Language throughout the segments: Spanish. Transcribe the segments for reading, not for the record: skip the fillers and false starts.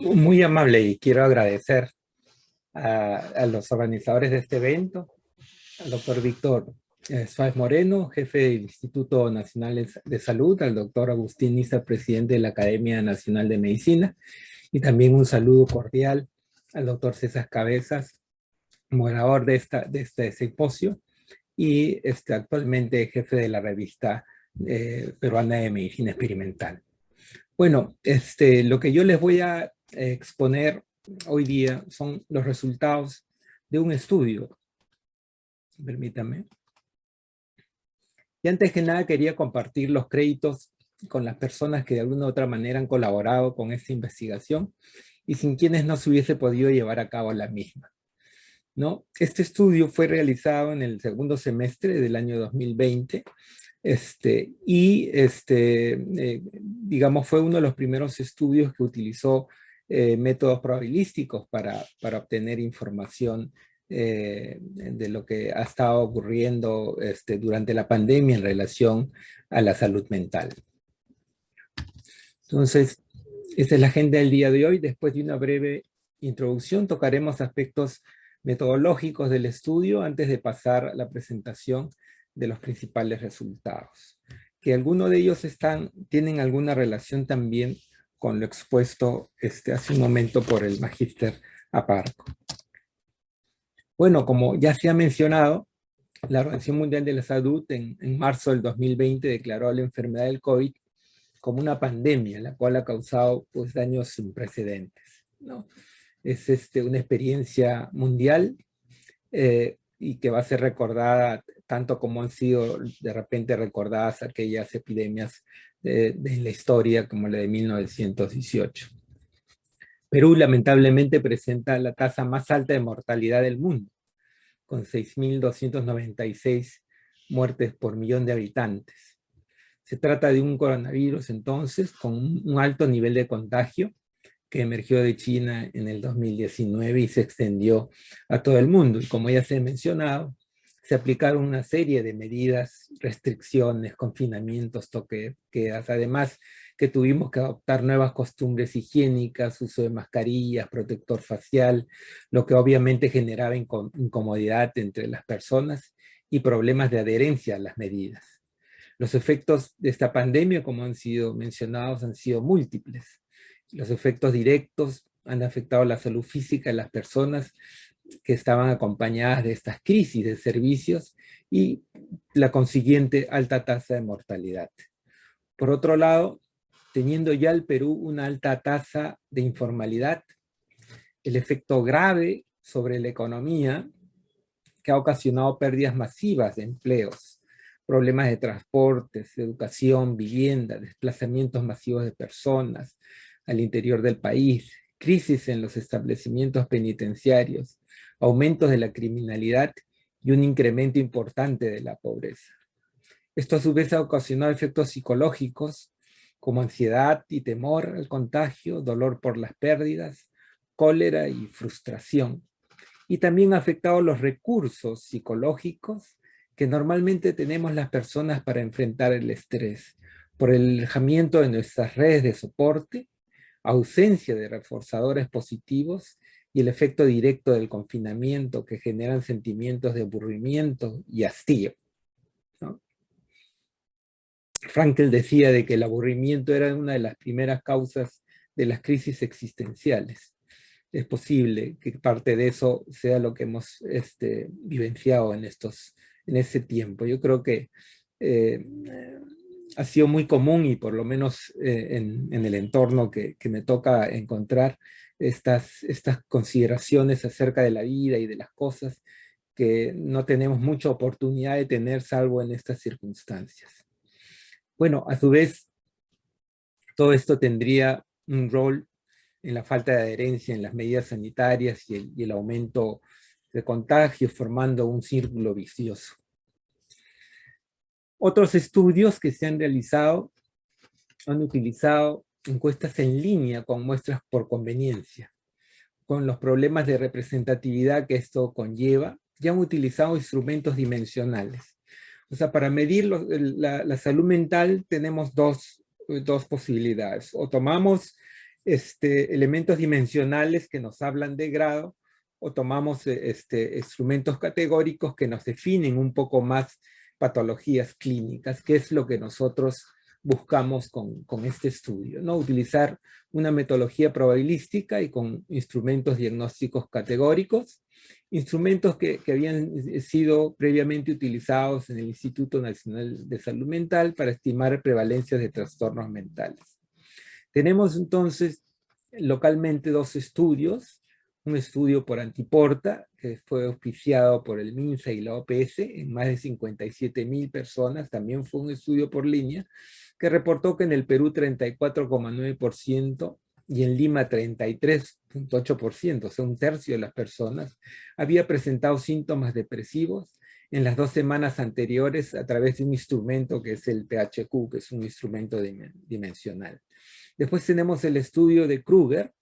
Muy amable y quiero agradecer a los organizadores de este evento, al doctor Víctor Suárez Moreno, jefe del Instituto Nacional de Salud, al doctor Agustín Niza, presidente de la Academia Nacional de Medicina, y también un saludo cordial al doctor César Cabezas, moderador de este simposio y actualmente jefe de la revista peruana de medicina experimental. Bueno, lo que yo les voy a exponer hoy día son los resultados de un estudio. Permítame. Y antes que nada quería compartir los créditos con las personas que de alguna u otra manera han colaborado con esta investigación y sin quienes no se hubiese podido llevar a cabo la misma, ¿no? Este estudio fue realizado en el segundo semestre del año 2020 digamos, fue uno de los primeros estudios que utilizó métodos probabilísticos para obtener información de lo que ha estado ocurriendo durante la pandemia en relación a la salud mental. Entonces, esta es la agenda del día de hoy. Después de una breve introducción, tocaremos aspectos metodológicos del estudio antes de pasar a la presentación de los principales resultados. Que algunos de ellos tienen alguna relación también con lo expuesto hace un momento por el magíster Aparco. Bueno, como ya se ha mencionado, la Organización Mundial de la Salud en marzo del 2020 declaró la enfermedad del COVID como una pandemia, la cual ha causado pues, daños sin precedentes, ¿no? Es una experiencia mundial y que va a ser recordada tanto como han sido de repente recordadas aquellas epidemias de la historia como la de 1918. Perú lamentablemente presenta la tasa más alta de mortalidad del mundo, con 6.296 muertes por millón de habitantes. Se trata de un coronavirus entonces con un alto nivel de contagio que emergió de China en el 2019 y se extendió a todo el mundo. Y como ya se ha mencionado, se aplicaron una serie de medidas, restricciones, confinamientos, toque de quedas, además que tuvimos que adoptar nuevas costumbres higiénicas, uso de mascarillas, protector facial, lo que obviamente generaba incomodidad entre las personas y problemas de adherencia a las medidas. Los efectos de esta pandemia, como han sido mencionados, han sido múltiples. Los efectos directos han afectado la salud física de las personas que estaban acompañadas de estas crisis de servicios y la consiguiente alta tasa de mortalidad. Por otro lado, teniendo ya el Perú una alta tasa de informalidad, el efecto grave sobre la economía que ha ocasionado pérdidas masivas de empleos, problemas de transportes, educación, vivienda, desplazamientos masivos de personas al interior del país, crisis en los establecimientos penitenciarios, aumentos de la criminalidad y un incremento importante de la pobreza. Esto a su vez ha ocasionado efectos psicológicos como ansiedad y temor al contagio, dolor por las pérdidas, cólera y frustración. Y también ha afectado los recursos psicológicos que normalmente tenemos las personas para enfrentar el estrés, por el alejamiento de nuestras redes de soporte, ausencia de reforzadores positivos y el efecto directo del confinamiento que generan sentimientos de aburrimiento y hastío, ¿no? Frankl decía de que el aburrimiento era una de las primeras causas de las crisis existenciales. Es posible que parte de eso sea lo que hemos vivenciado en ese tiempo. Yo creo que ha sido muy común y por lo menos en el entorno que me toca encontrar estas consideraciones acerca de la vida y de las cosas que no tenemos mucha oportunidad de tener salvo en estas circunstancias. Bueno, a su vez, todo esto tendría un rol en la falta de adherencia en las medidas sanitarias y el aumento de contagios, formando un círculo vicioso. Otros estudios que se han realizado han utilizado encuestas en línea con muestras por conveniencia. Con los problemas de representatividad que esto conlleva, ya han utilizado instrumentos dimensionales. O sea, para medir la salud mental tenemos dos posibilidades. O tomamos elementos dimensionales que nos hablan de grado, o tomamos instrumentos categóricos que nos definen un poco más patologías clínicas, que es lo que nosotros buscamos con este estudio, ¿no? Utilizar una metodología probabilística y con instrumentos diagnósticos categóricos, instrumentos que habían sido previamente utilizados en el Instituto Nacional de Salud Mental para estimar prevalencias de trastornos mentales. Tenemos entonces localmente dos estudios, un estudio por Antiporta, que fue auspiciado por el MINSA y la OPS en más de 57,000 personas, también fue un estudio por línea, que reportó que en el Perú 34,9% y en Lima 33,8%, o sea, un tercio de las personas, había presentado síntomas depresivos en las 2 semanas anteriores a través de un instrumento que es el PHQ, que es un instrumento dimensional. Después tenemos el estudio de Kruger,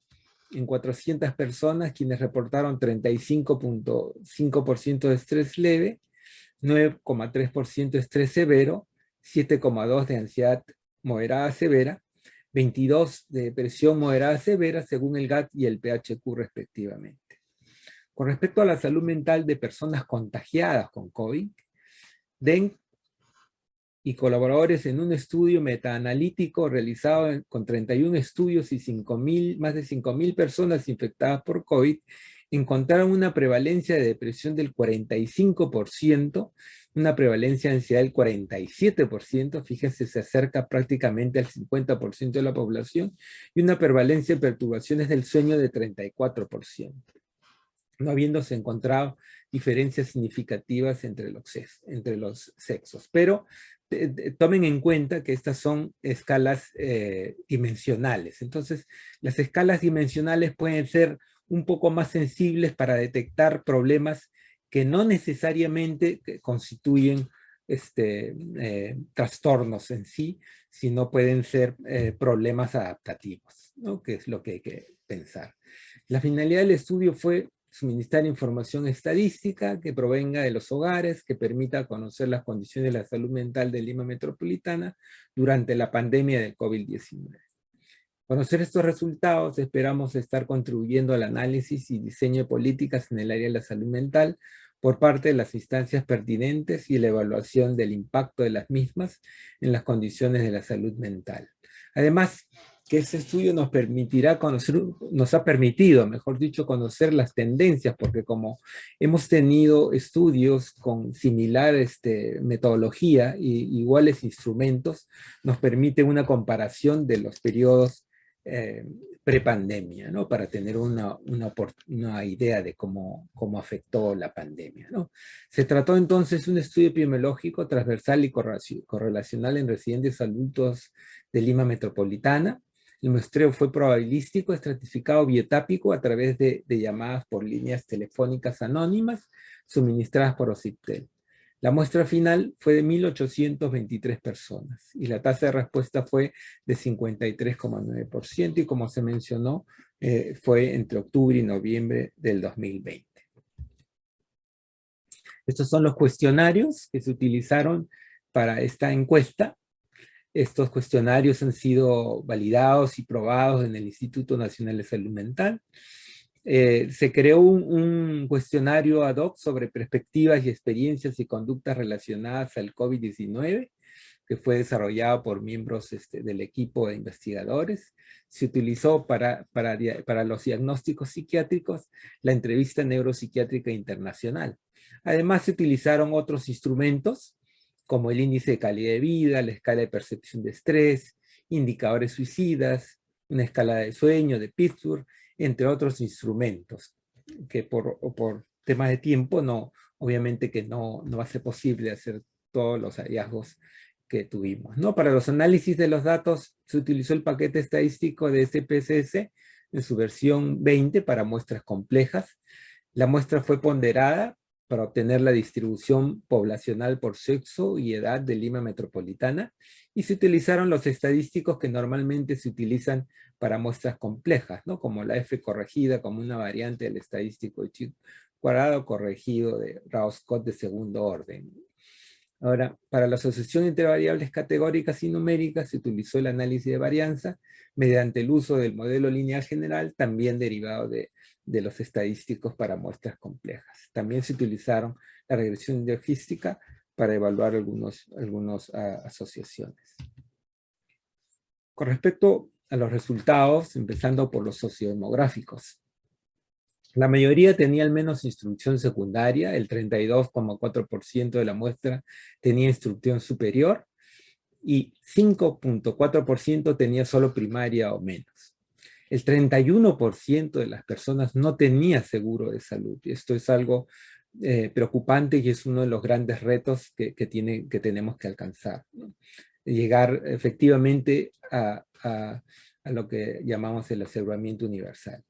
en 400 personas, quienes reportaron 35,5% de estrés leve, 9,3% de estrés severo, 7,2% de ansiedad moderada severa, 22% de depresión moderada severa, según el GAT y el PHQ respectivamente. Con respecto a la salud mental de personas contagiadas con COVID, Deng y colaboradores en un estudio metaanalítico realizado con 31 estudios y más de 5,000 personas infectadas por COVID, encontraron una prevalencia de depresión del 45%, una prevalencia de ansiedad del 47%, fíjense, se acerca prácticamente al 50% de la población, y una prevalencia de perturbaciones del sueño de 34%, no habiéndose encontrado diferencias significativas entre los sexos. Pero tomen en cuenta que estas son escalas dimensionales. Entonces, las escalas dimensionales pueden ser un poco más sensibles para detectar problemas que no necesariamente constituyen trastornos en sí, sino pueden ser problemas adaptativos, ¿no? Que es lo que hay que pensar. La finalidad del estudio fue suministrar información estadística que provenga de los hogares, que permita conocer las condiciones de la salud mental de Lima Metropolitana durante la pandemia del COVID-19. Conocer estos resultados, esperamos estar contribuyendo al análisis y diseño de políticas en el área de la salud mental por parte de las instancias pertinentes y la evaluación del impacto de las mismas en las condiciones de la salud mental. Además, que este estudio nos permitirá conocer, nos ha permitido, mejor dicho, conocer las tendencias, porque como hemos tenido estudios con similar metodología y iguales instrumentos, nos permite una comparación de los periodos prepandemia, ¿no? Para tener una idea de cómo afectó la pandemia, ¿no? Se trató entonces de un estudio epidemiológico transversal y correlacional en residentes adultos de Lima Metropolitana. El muestreo fue probabilístico, estratificado biotápico a través de llamadas por líneas telefónicas anónimas suministradas por OCIPTEL. La muestra final fue de 1,823 personas y la tasa de respuesta fue de 53,9% y como se mencionó, fue entre octubre y noviembre del 2020. Estos son los cuestionarios que se utilizaron para esta encuesta. Estos cuestionarios han sido validados y probados en el Instituto Nacional de Salud Mental. Se creó un cuestionario ad hoc sobre perspectivas y experiencias y conductas relacionadas al COVID-19, que fue desarrollado por miembros del equipo de investigadores. Se utilizó para los diagnósticos psiquiátricos la entrevista neuropsiquiátrica internacional. Además, se utilizaron otros instrumentos, como el índice de calidad de vida, la escala de percepción de estrés, indicadores suicidas, una escala de sueño de Pittsburgh, entre otros instrumentos, que por temas de tiempo, obviamente que no va a ser posible hacer todos los hallazgos que tuvimos, ¿no? Para los análisis de los datos se utilizó el paquete estadístico de SPSS en su versión 20 para muestras complejas. La muestra fue ponderada para obtener la distribución poblacional por sexo y edad de Lima Metropolitana, y se utilizaron los estadísticos que normalmente se utilizan para muestras complejas, ¿no? Como la F corregida como una variante del estadístico de Chi cuadrado corregido de Rao-Scott de segundo orden. Ahora, para la asociación entre variables categóricas y numéricas se utilizó el análisis de varianza mediante el uso del modelo lineal general, también derivado de los estadísticos para muestras complejas. También se utilizaron la regresión logística para evaluar algunas asociaciones. Con respecto a los resultados, empezando por los sociodemográficos. La mayoría tenía al menos instrucción secundaria, el 32,4% de la muestra tenía instrucción superior y 5,4% tenía solo primaria o menos. El 31% de las personas no tenía seguro de salud. Esto es algo preocupante y es uno de los grandes retos que tenemos que alcanzar, ¿no? Llegar efectivamente a lo que llamamos el aseguramiento universal.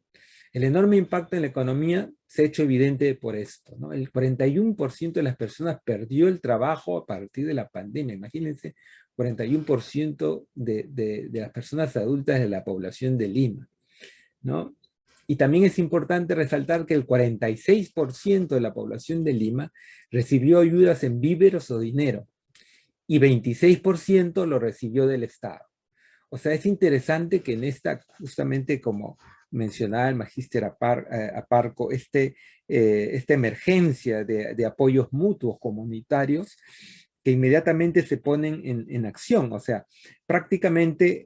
El enorme impacto en la economía se ha hecho evidente por esto, ¿no? El 41% de las personas perdió el trabajo a partir de la pandemia. Imagínense, 41% de las personas adultas de la población de Lima, ¿no? Y también es importante resaltar que el 46% de la población de Lima recibió ayudas en víveres o dinero y 26% lo recibió del Estado. O sea, es interesante que en esta, justamente como mencionaba el magíster Aparco, esta emergencia de apoyos mutuos comunitarios que inmediatamente se ponen en acción. O sea, prácticamente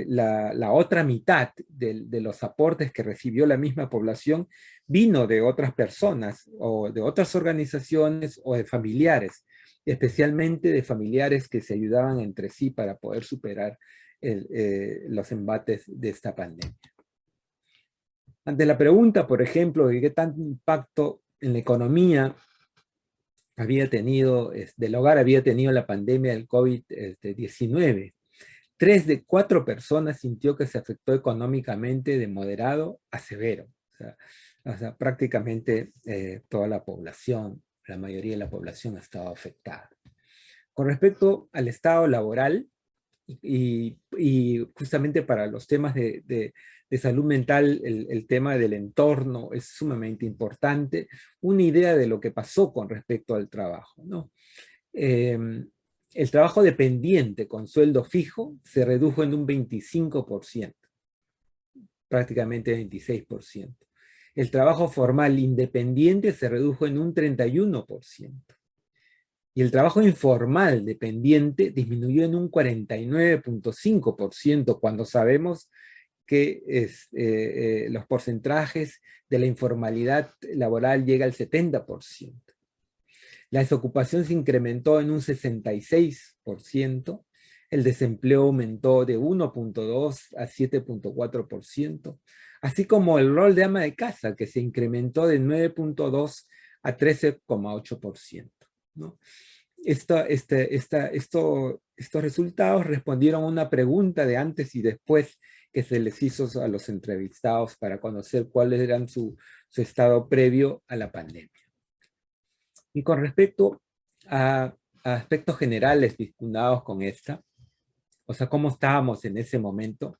la otra mitad de los aportes que recibió la misma población vino de otras personas o de otras organizaciones o de familiares, especialmente de familiares que se ayudaban entre sí para poder superar los embates de esta pandemia. Ante la pregunta, por ejemplo, de qué tanto impacto en la economía del hogar había tenido la pandemia del COVID-19, 3 de 4 personas sintió que se afectó económicamente de moderado a severo. O sea, prácticamente toda la población, la mayoría de la población ha estado afectada. Con respecto al estado laboral, y justamente para los temas de salud mental, el tema del entorno es sumamente importante. Una idea de lo que pasó con respecto al trabajo, ¿no? El trabajo dependiente con sueldo fijo se redujo en un 25%, prácticamente 26%. El trabajo formal independiente se redujo en un 31%. Y el trabajo informal dependiente disminuyó en un 49,5% cuando sabemos que los porcentajes de la informalidad laboral llega al 70%. La desocupación se incrementó en un 66%, el desempleo aumentó de 1,2 a 7,4%, así como el rol de ama de casa, que se incrementó de 9,2 a 13,8%, ¿no? Estos resultados respondieron a una pregunta de antes y después que se les hizo a los entrevistados para conocer cuáles eran su estado previo a la pandemia. Y con respecto a aspectos generales vinculados con esta, o sea, cómo estábamos en ese momento,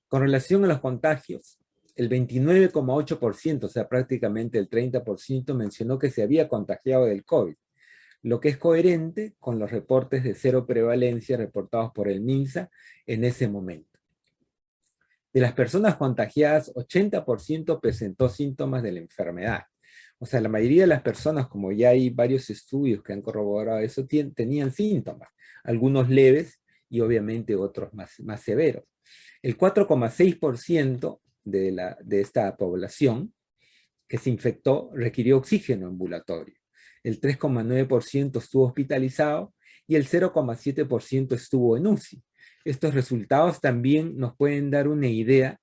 con relación a los contagios, el 29,8%, o sea, prácticamente el 30%, mencionó que se había contagiado del COVID, lo que es coherente con los reportes de cero prevalencia reportados por el MINSA en ese momento. De las personas contagiadas, 80% presentó síntomas de la enfermedad. O sea, la mayoría de las personas, como ya hay varios estudios que han corroborado eso, tenían síntomas, algunos leves y obviamente otros más severos. El 4,6% de esta población que se infectó requirió oxígeno ambulatorio. El 3,9% estuvo hospitalizado y el 0,7% estuvo en UCI. Estos resultados también nos pueden dar una idea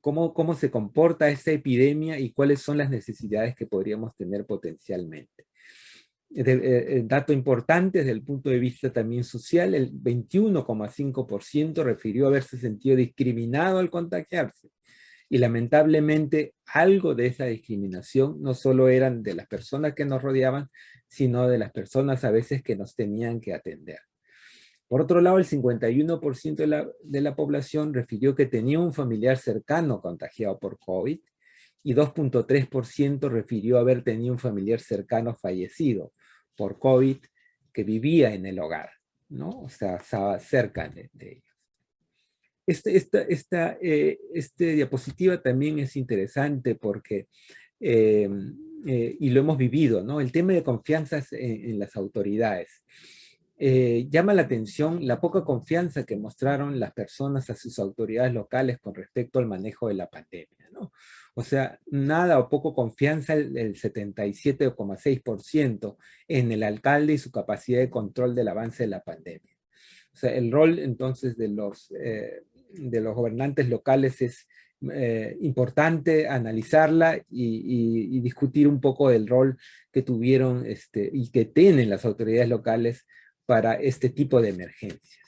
cómo se comporta esta epidemia y cuáles son las necesidades que podríamos tener potencialmente. Dato importante desde el punto de vista también social, el 21,5% refirió haberse sentido discriminado al contagiarse. Y lamentablemente algo de esa discriminación no solo eran de las personas que nos rodeaban, sino de las personas a veces que nos tenían que atender. Por otro lado, el 51% de la población refirió que tenía un familiar cercano contagiado por COVID y 2,3% refirió haber tenido un familiar cercano fallecido por COVID que vivía en el hogar, ¿no? O sea, estaba cerca de ellos. Esta diapositiva también es interesante porque, y lo hemos vivido, ¿no? El tema de confianza en las autoridades. Llama la atención la poca confianza que mostraron las personas a sus autoridades locales con respecto al manejo de la pandemia, ¿no? O sea, nada o poco confianza el 77,6% en el alcalde y su capacidad de control del avance de la pandemia. O sea, el rol entonces de los gobernantes locales es importante analizarla y discutir un poco del rol que tuvieron y que tienen las autoridades locales para este tipo de emergencias.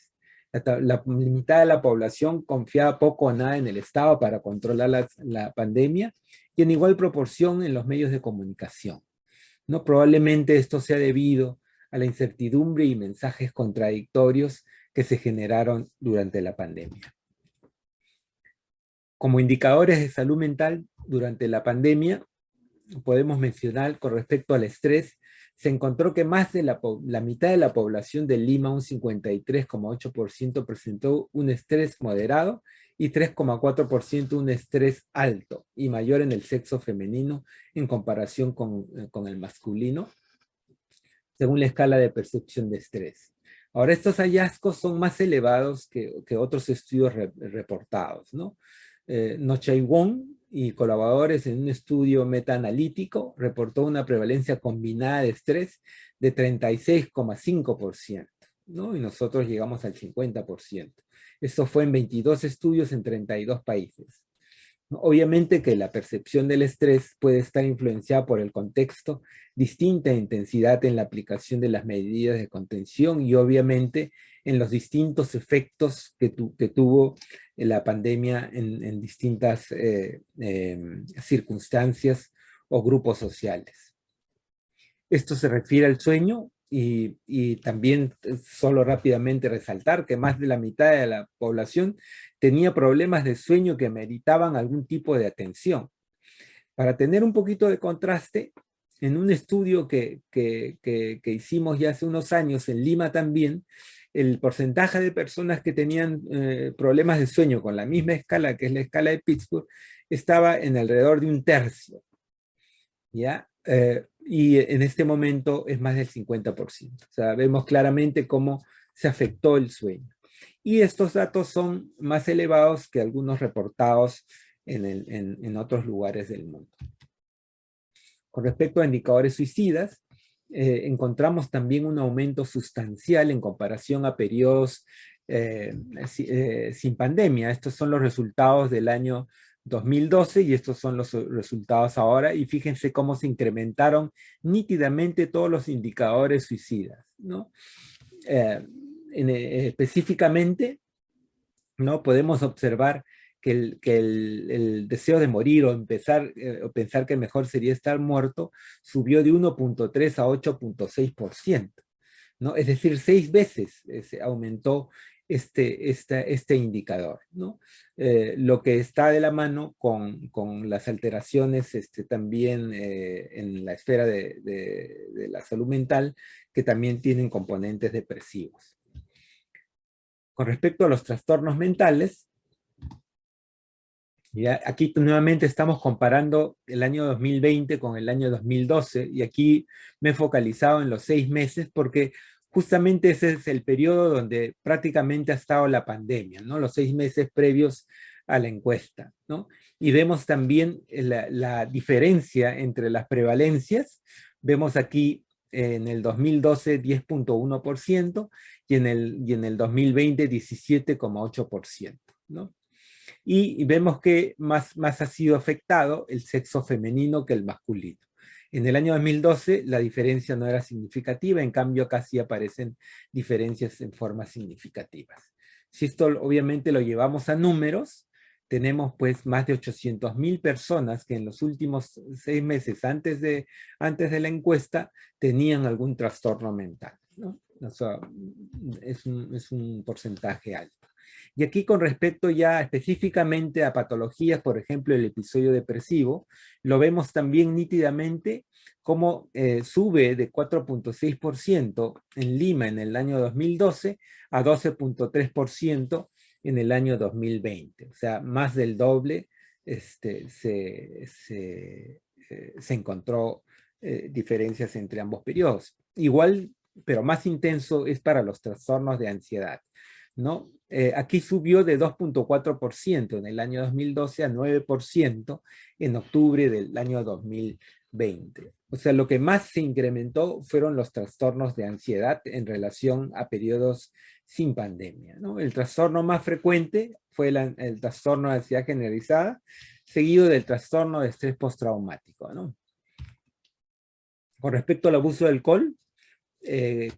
La mitad de la población confiaba poco o nada en el Estado para controlar la pandemia y en igual proporción en los medios de comunicación, ¿no? Probablemente esto sea debido a la incertidumbre y mensajes contradictorios que se generaron durante la pandemia. Como indicadores de salud mental durante la pandemia, podemos mencionar con respecto al estrés, se encontró que más de la mitad de la población de Lima, un 53,8%, presentó un estrés moderado y 3,4% un estrés alto y mayor en el sexo femenino en comparación con el masculino, según la escala de percepción de estrés. Ahora, estos hallazgos son más elevados que otros estudios reportados, ¿no? Nochaywon y colaboradores en un estudio metaanalítico reportó una prevalencia combinada de estrés de 36,5%, ¿no? Y nosotros llegamos al 50%. Esto fue en 22 estudios en 32 países. Obviamente que la percepción del estrés puede estar influenciada por el contexto, distinta intensidad en la aplicación de las medidas de contención y obviamente en los distintos efectos que tuvo la pandemia en distintas circunstancias o grupos sociales. Esto se refiere al sueño y también solo rápidamente resaltar que más de la mitad de la población tenía problemas de sueño que meritaban algún tipo de atención. Para tener un poquito de contraste, en un estudio que hicimos ya hace unos años en Lima también, el porcentaje de personas que tenían problemas de sueño con la misma escala, que es la escala de Pittsburgh, estaba en alrededor de un tercio, ¿ya? Y en este momento es más del 50%. O sea, vemos claramente cómo se afectó el sueño. Y estos datos son más elevados que algunos reportados en otros lugares del mundo. Con respecto a indicadores suicidas, encontramos también un aumento sustancial en comparación a periodos sin pandemia. Estos son los resultados del año 2012 y estos son los resultados ahora. Y fíjense cómo se incrementaron nítidamente todos los indicadores suicidas, ¿no? Específicamente, ¿no? Podemos observar que el deseo de morir o pensar que mejor sería estar muerto subió de 1,3 a 8,6%, ¿no? Es decir, 6 veces se aumentó este indicador, ¿no? Lo que está de la mano con las alteraciones también en la esfera de la salud mental, que también tienen componentes depresivos. Con respecto a los trastornos mentales, ya aquí nuevamente estamos comparando el año 2020 con el año 2012 y aquí me he focalizado en los 6 meses porque justamente ese es el periodo donde prácticamente ha estado la pandemia, ¿no? Los 6 meses previos a la encuesta, ¿no? Y vemos también la diferencia entre las prevalencias. Vemos aquí en el 2012 10,1% y en el 2020 17,8%, ¿no? Y vemos que más ha sido afectado el sexo femenino que el masculino. En el año 2012 la diferencia no era significativa, en cambio casi aparecen diferencias en formas significativas. Si esto obviamente lo llevamos a números, tenemos pues más de 800,000 personas que en los últimos 6 meses antes de la encuesta tenían algún trastorno mental, ¿no? O sea, es un porcentaje alto. Y aquí con respecto ya específicamente a patologías, por ejemplo, el episodio depresivo, lo vemos también nítidamente cómo sube de 4.6% en Lima en el año 2012 a 12.3% en el año 2020. O sea, más del doble se encontró diferencias entre ambos periodos. Igual, pero más intenso es para los trastornos de ansiedad, ¿no? Aquí subió de 2.4% en el año 2012 a 9% en octubre del año 2020. O sea, lo que más se incrementó fueron los trastornos de ansiedad en relación a periodos sin pandemia, ¿no? El trastorno más frecuente fue el trastorno de ansiedad generalizada, seguido del trastorno de estrés postraumático, ¿no? Con respecto al abuso de alcohol,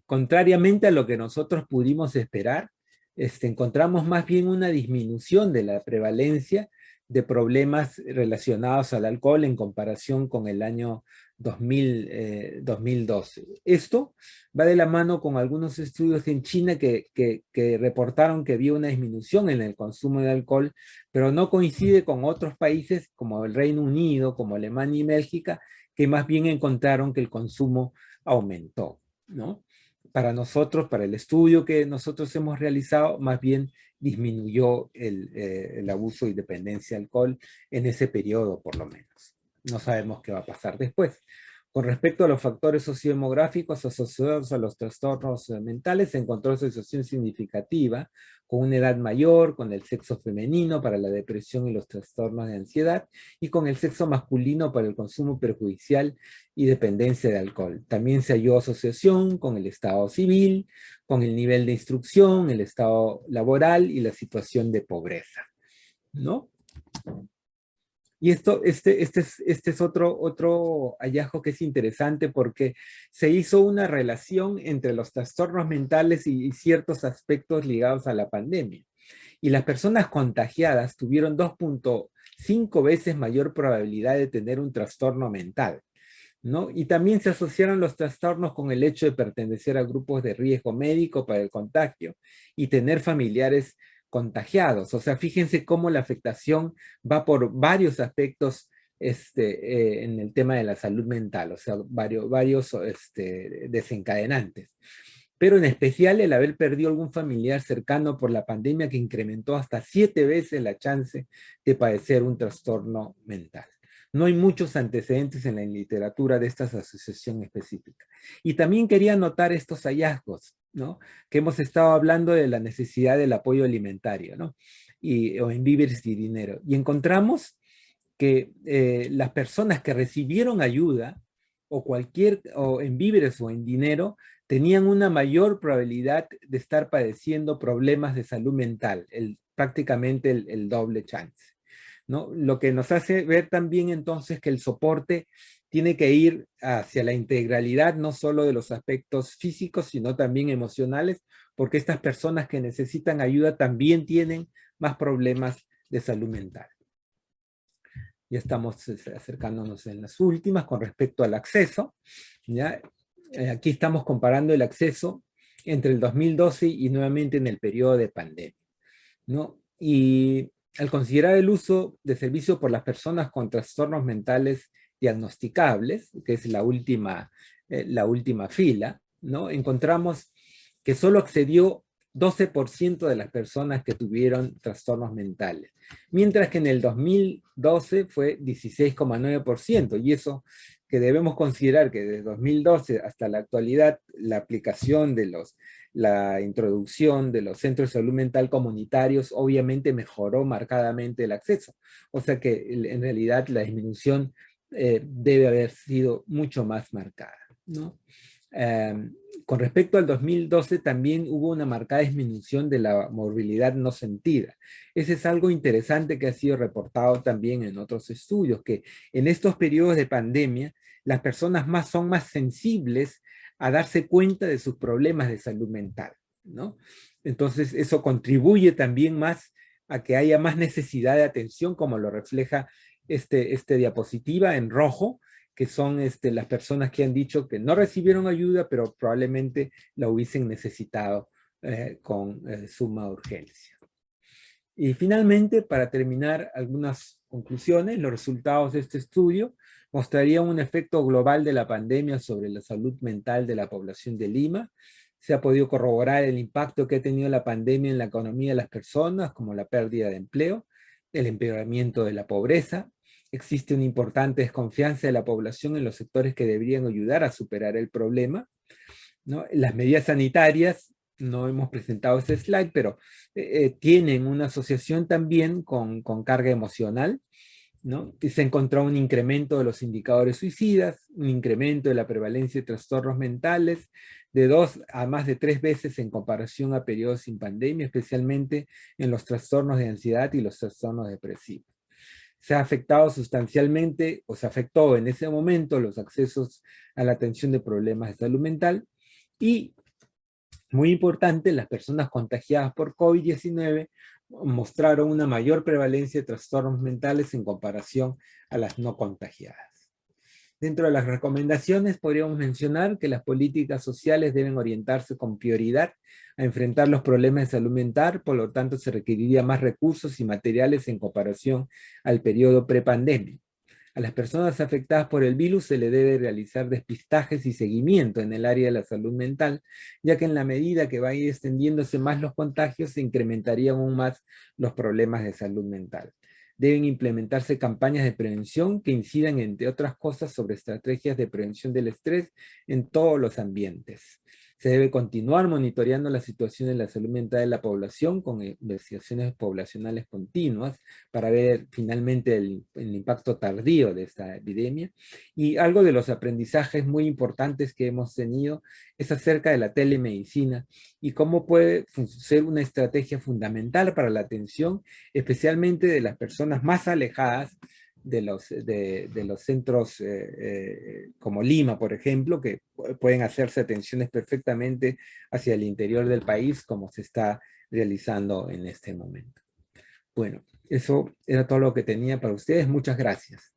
contrariamente a lo que nosotros pudimos esperar, encontramos más bien una disminución de la prevalencia de problemas relacionados al alcohol en comparación con el año 2012. Esto va de la mano con algunos estudios en China que reportaron que había una disminución en el consumo de alcohol, pero no coincide con otros países como el Reino Unido, como Alemania y Bélgica, que más bien encontraron que el consumo aumentó, ¿no? Para nosotros, para el estudio que nosotros hemos realizado, más bien disminuyó el abuso y dependencia de alcohol en ese periodo, por lo menos. No sabemos qué va a pasar después. Con respecto a los factores sociodemográficos asociados a los trastornos mentales, se encontró asociación significativa con una edad mayor, con el sexo femenino para la depresión y los trastornos de ansiedad, y con el sexo masculino para el consumo perjudicial y dependencia de alcohol. También se halló asociación con el estado civil, con el nivel de instrucción, el estado laboral y la situación de pobreza, ¿no? Y este es otro hallazgo que es interesante porque se hizo una relación entre los trastornos mentales y ciertos aspectos ligados a la pandemia. Y las personas contagiadas tuvieron 2.5 veces mayor probabilidad de tener un trastorno mental, ¿no? Y también se asociaron los trastornos con el hecho de pertenecer a grupos de riesgo médico para el contagio y tener familiares contagiados. O sea, fíjense cómo la afectación va por varios aspectos en el tema de la salud mental, o sea, varios desencadenantes. Pero en especial el haber perdido algún familiar cercano por la pandemia que incrementó hasta 7 veces la chance de padecer un trastorno mental. No hay muchos antecedentes en la literatura de esta asociación específica. Y también quería notar estos hallazgos, ¿no? Que hemos estado hablando de la necesidad del apoyo alimentario, ¿no? O en víveres y dinero. Y encontramos que las personas que recibieron ayuda o en víveres o en dinero tenían una mayor probabilidad de estar padeciendo problemas de salud mental, prácticamente el doble chance, ¿no? Lo que nos hace ver también entonces que el soporte tiene que ir hacia la integralidad, no solo de los aspectos físicos, sino también emocionales, porque estas personas que necesitan ayuda también tienen más problemas de salud mental. Ya estamos acercándonos en las últimas con respecto al acceso, ¿ya? Aquí estamos comparando el acceso entre el 2012 y nuevamente en el periodo de pandemia, ¿no? Y al considerar el uso de servicio por las personas con trastornos mentales diagnosticables, que es la última fila, ¿no? Encontramos que solo accedió 12% de las personas que tuvieron trastornos mentales, mientras que en el 2012 fue 16,9%, y eso que debemos considerar que desde 2012 hasta la actualidad la aplicación de la introducción de los centros de salud mental comunitarios obviamente mejoró marcadamente el acceso, o sea que en realidad la disminución debe haber sido mucho más marcada, ¿no? Con respecto al 2012 también hubo una marcada disminución de la morbilidad no sentida. Ese es algo interesante que ha sido reportado también en otros estudios, que en estos periodos de pandemia las personas son más sensibles a darse cuenta de sus problemas de salud mental, ¿no? Entonces eso contribuye también más a que haya más necesidad de atención, como lo refleja este diapositiva en rojo, que son las personas que han dicho que no recibieron ayuda, pero probablemente la hubiesen necesitado con suma urgencia. Y finalmente, para terminar, algunas conclusiones. Los resultados de este estudio mostrarían un efecto global de la pandemia sobre la salud mental de la población de Lima. Se ha podido corroborar el impacto que ha tenido la pandemia en la economía de las personas, como la pérdida de empleo, el empeoramiento de la pobreza. Existe una importante desconfianza de la población en los sectores que deberían ayudar a superar el problema, ¿no? Las medidas sanitarias, no hemos presentado ese slide, pero tienen una asociación también con carga emocional, ¿no? Y se encontró un incremento de los indicadores suicidas, un incremento de la prevalencia de trastornos mentales de 2 a más de 3 veces en comparación a periodos sin pandemia, especialmente en los trastornos de ansiedad y los trastornos depresivos. Se ha afectado sustancialmente, o se afectó en ese momento los accesos a la atención de problemas de salud mental, y muy importante, las personas contagiadas por COVID-19 mostraron una mayor prevalencia de trastornos mentales en comparación a las no contagiadas. Dentro de las recomendaciones podríamos mencionar que las políticas sociales deben orientarse con prioridad a enfrentar los problemas de salud mental, por lo tanto se requeriría más recursos y materiales en comparación al periodo prepandemia. A las personas afectadas por el virus se le debe realizar despistajes y seguimiento en el área de la salud mental, ya que en la medida que vaya extendiéndose más los contagios, se incrementarían aún más los problemas de salud mental. Deben implementarse campañas de prevención que incidan, entre otras cosas, sobre estrategias de prevención del estrés en todos los ambientes. Se debe continuar monitoreando la situación de la salud mental de la población con investigaciones poblacionales continuas para ver finalmente el impacto tardío de esta epidemia. Y algo de los aprendizajes muy importantes que hemos tenido es acerca de la telemedicina y cómo puede ser una estrategia fundamental para la atención, especialmente de las personas más alejadas de los centros como Lima, por ejemplo, que pueden hacerse atenciones perfectamente hacia el interior del país, como se está realizando en este momento. Bueno, eso era todo lo que tenía para ustedes. Muchas gracias.